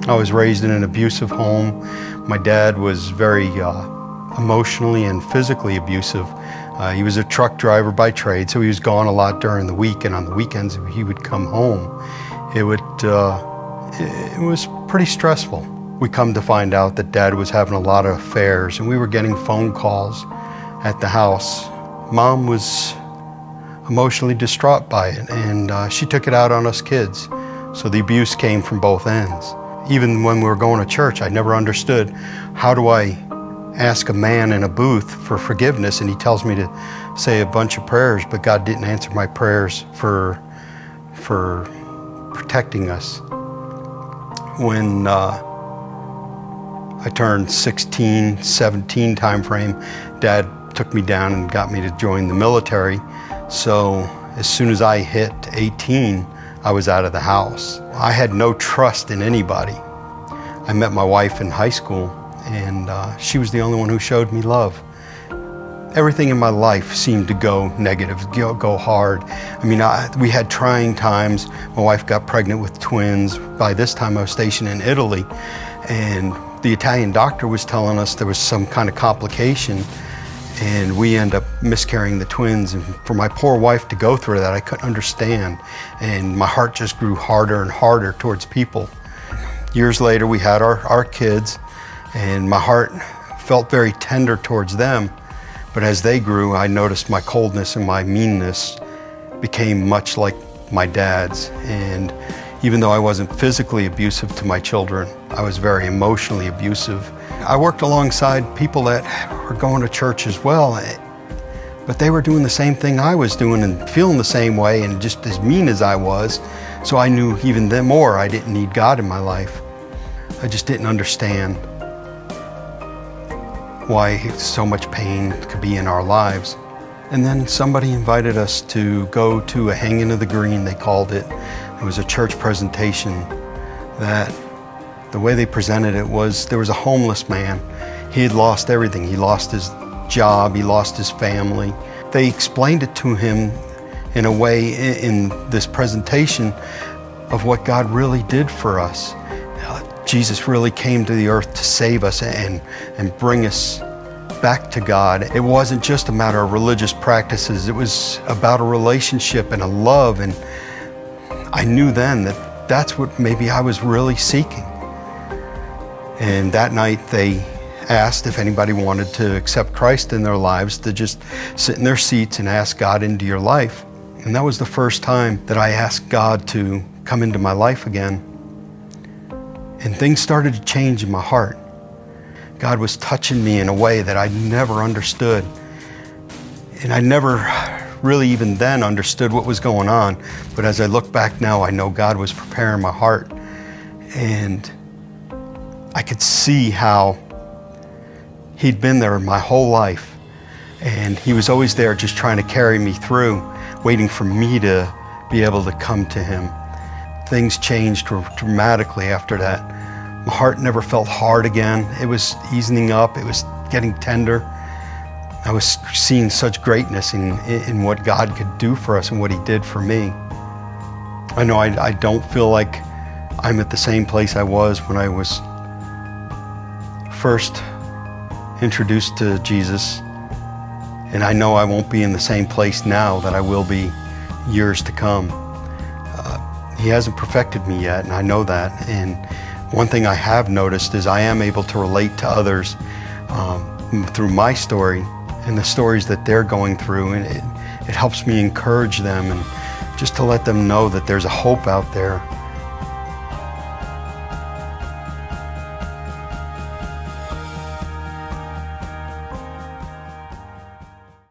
I was raised in an abusive home. My dad was very emotionally and physically abusive. He was a truck driver by trade, so he was gone a lot during the week, and on the weekends he would come home. It was pretty stressful. We come to find out that Dad was having a lot of affairs, and we were getting phone calls at the house. Mom was emotionally distraught by it, and she took it out on us kids. So the abuse came from both ends. Even when we were going to church, I never understood, how do I ask a man in a booth for forgiveness and he tells me to say a bunch of prayers, but God didn't answer my prayers for protecting us. When I turned 16, 17 time frame, Dad took me down and got me to join the military. So as soon as I hit 18, I was out of the house. I had no trust in anybody. I met my wife in high school, and she was the only one who showed me love. Everything in my life seemed to go negative, go hard. I mean, we had trying times. My wife got pregnant with twins. By this time I was stationed in Italy, and the Italian doctor was telling us there was some kind of complication, and we ended up miscarrying the twins. And for my poor wife to go through that, I couldn't understand. And my heart just grew harder and harder towards people. Years later, we had our kids, and my heart felt very tender towards them. But as they grew, I noticed my coldness and my meanness became much like my dad's. And even though I wasn't physically abusive to my children, I was very emotionally abusive. I worked alongside people that were going to church as well, but they were doing the same thing I was doing and feeling the same way and just as mean as I was. So I knew even then more I didn't need God in my life. I just didn't understand why so much pain could be in our lives. And then somebody invited us to go to a hanging of the green, they called it. It was a church presentation that the way they presented it was there was a homeless man. He had lost everything. He lost his job, he lost his family. They explained it to him in a way in this presentation of what God really did for us. Jesus really came to the earth to save us and bring us back to God. It wasn't just a matter of religious practices. It was about a relationship and a love. And I knew then that that's what maybe I was really seeking. And that night they asked if anybody wanted to accept Christ in their lives, to just sit in their seats and ask God into your life. And that was the first time that I asked God to come into my life again. And things started to change in my heart. God was touching me in a way that I never understood. And I never really even then understood what was going on. But as I look back now, I know God was preparing my heart. And I could see how He'd been there my whole life. And He was always there just trying to carry me through, waiting for me to be able to come to Him. Things changed dramatically after that. My heart never felt hard again. It was easing up. It was getting tender. I was seeing such greatness in what God could do for us and what He did for me. I know I don't feel like I'm at the same place I was when I was first introduced to Jesus. And I know I won't be in the same place now that I will be years to come. He hasn't perfected me yet, and I know that. And one thing I have noticed is I am able to relate to others through my story and the stories that they're going through, and it helps me encourage them and just to let them know that there's a hope out there.